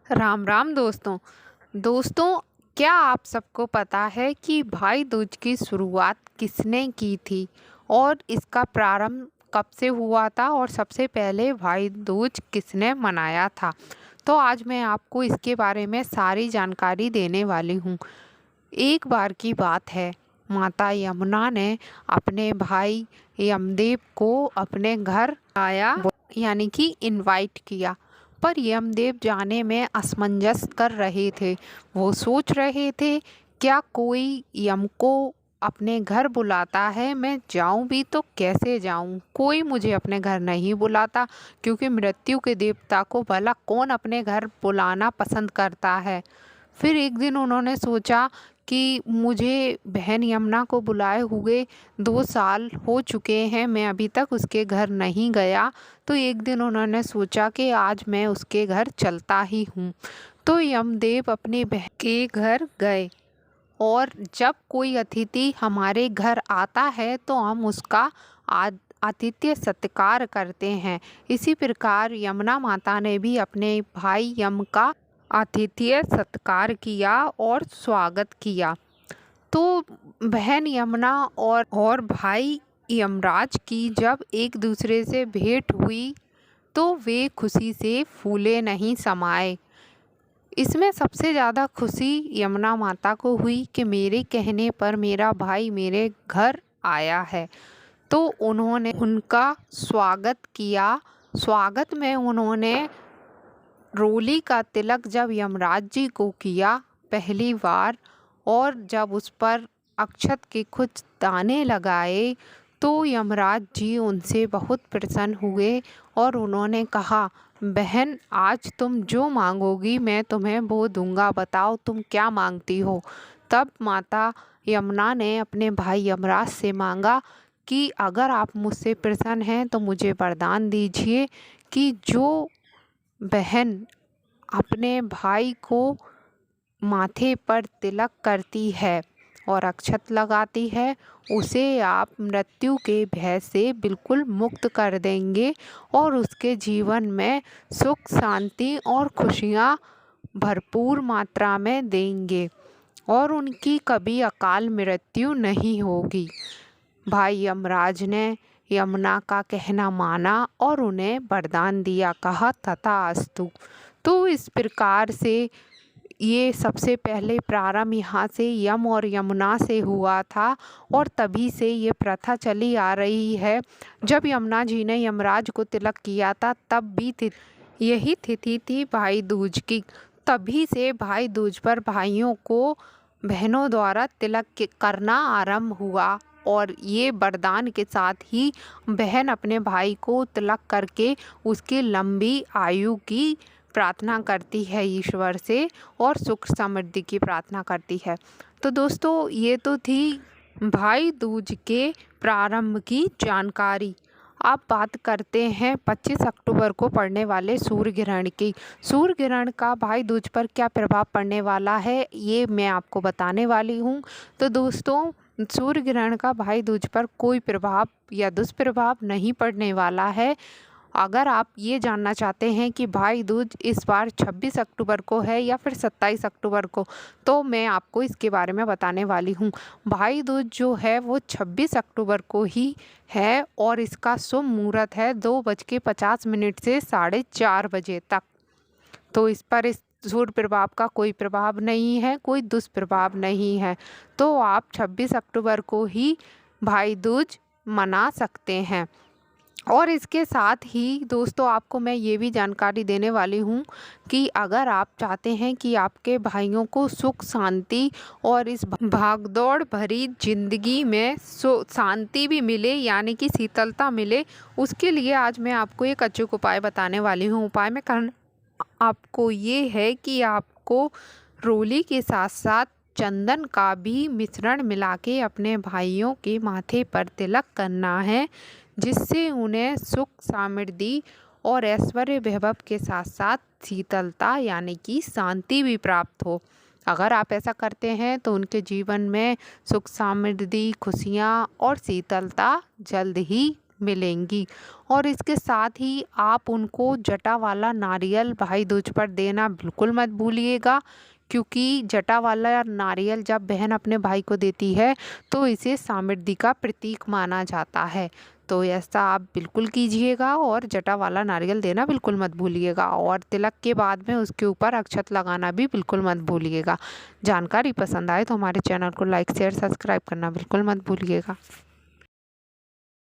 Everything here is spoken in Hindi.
राम राम दोस्तों। दोस्तों, क्या आप सबको पता है कि भाई दूज की शुरुआत किसने की थी और इसका प्रारंभ कब से हुआ था और सबसे पहले भाई दूज किसने मनाया था। तो आज मैं आपको इसके बारे में सारी जानकारी देने वाली हूँ। एक बार की बात है, माता यमुना ने अपने भाई यमदेव को अपने घर आया यानी कि इनवाइट किया। पर यमदेव जाने में असमंजस कर रहे थे। वो सोच रहे थे, क्या कोई यम को अपने घर बुलाता है, मैं जाऊं भी तो कैसे जाऊं, कोई मुझे अपने घर नहीं बुलाता, क्योंकि मृत्यु के देवता को भला कौन अपने घर बुलाना पसंद करता है। फिर एक दिन उन्होंने सोचा कि मुझे बहन यमुना को बुलाए हुए 2 साल हो चुके हैं, मैं अभी तक उसके घर नहीं गया। तो एक दिन उन्होंने सोचा कि आज मैं उसके घर चलता ही हूँ। तो यमदेव अपनी बहन के घर गए और जब कोई अतिथि हमारे घर आता है तो हम उसका आतिथ्य सत्कार करते हैं। इसी प्रकार यमुना माता ने भी अपने भाई यम का आतिथ्य सत्कार किया और स्वागत किया। तो बहन यमुना और भाई यमराज की जब एक दूसरे से भेंट हुई तो वे खुशी से फूले नहीं समाये। इसमें सबसे ज़्यादा खुशी यमुना माता को हुई कि मेरे कहने पर मेरा भाई मेरे घर आया है। तो उन्होंने उनका स्वागत किया। स्वागत में उन्होंने रोली का तिलक जब यमराज जी को किया पहली बार, और जब उस पर अक्षत के कुछ दाने लगाए तो यमराज जी उनसे बहुत प्रसन्न हुए और उन्होंने कहा, बहन आज तुम जो मांगोगी मैं तुम्हें वो दूंगा, बताओ तुम क्या मांगती हो। तब माता यमुना ने अपने भाई यमराज से मांगा कि अगर आप मुझसे प्रसन्न हैं तो मुझे वरदान दीजिए कि जो बहन अपने भाई को माथे पर तिलक करती है और अक्षत लगाती है उसे आप मृत्यु के भय से बिल्कुल मुक्त कर देंगे और उसके जीवन में सुख शांति और खुशियाँ भरपूर मात्रा में देंगे और उनकी कभी अकाल मृत्यु नहीं होगी। भाई यमराज ने यमुना का कहना माना और उन्हें वरदान दिया, कहा तथास्तु। तो इस प्रकार से ये सबसे पहले प्रारंभ यहाँ से यम और यमुना से हुआ था और तभी से ये प्रथा चली आ रही है। जब यमुना जी ने यमराज को तिलक किया था तब भी यही तिथि थी भाई दूज की। तभी से भाई दूज पर भाइयों को बहनों द्वारा तिलक करना आरंभ हुआ और ये वरदान के साथ ही बहन अपने भाई को तिलक करके उसकी लंबी आयु की प्रार्थना करती है ईश्वर से और सुख समृद्धि की प्रार्थना करती है। तो दोस्तों, ये तो थी भाई दूज के प्रारंभ की जानकारी। अब बात करते हैं 25 अक्टूबर को पड़ने वाले सूर्य ग्रहण की। सूर्य ग्रहण का भाई दूज पर क्या प्रभाव पड़ने वाला है ये मैं आपको बताने वाली हूँ। तो दोस्तों, सूर्य ग्रहण का भाई दूज पर कोई प्रभाव या दुष्प्रभाव नहीं पड़ने वाला है। अगर आप ये जानना चाहते हैं कि भाई दूज इस बार 26 अक्टूबर को है या फिर 27 अक्टूबर को, तो मैं आपको इसके बारे में बताने वाली हूँ। भाई दूज जो है वो 26 अक्टूबर को ही है और इसका शुभ मुहूर्त है 2:50 से 4:30 बजे तक। तो इस सूर्य प्रभाव का कोई प्रभाव नहीं है, कोई दुष्प्रभाव नहीं है। तो आप 26 अक्टूबर को ही भाई दूज मना सकते हैं। और इसके साथ ही दोस्तों, आपको मैं ये भी जानकारी देने वाली हूँ कि अगर आप चाहते हैं कि आपके भाइयों को सुख शांति और इस भागदौड़ भरी जिंदगी में शांति भी मिले यानी कि शीतलता मिले, उसके लिए आज मैं आपको एक अचूक उपाय बताने वाली हूँ। उपाय में करना आपको ये है कि आपको रोली के साथ साथ चंदन का भी मिश्रण मिला के अपने भाइयों के माथे पर तिलक करना है, जिससे उन्हें सुख समृद्धि और ऐश्वर्य वैभव के साथ साथ शीतलता यानी कि शांति भी प्राप्त हो। अगर आप ऐसा करते हैं तो उनके जीवन में सुख समृद्धि, खुशियाँ और शीतलता जल्द ही मिलेंगी। और इसके साथ ही आप उनको जटा वाला नारियल भाई दूज पर देना बिल्कुल मत भूलिएगा, क्योंकि जटा वाला नारियल जब बहन अपने भाई को देती है तो इसे समृद्धि का प्रतीक माना जाता है। तो ऐसा आप बिल्कुल कीजिएगा और जटा वाला नारियल देना बिल्कुल मत भूलिएगा। और तिलक के बाद में उसके ऊपर अक्षत लगाना भी बिल्कुल मत भूलिएगा। जानकारी पसंद आए तो हमारे चैनल को लाइक शेयर सब्सक्राइब करना बिल्कुल मत भूलिएगा।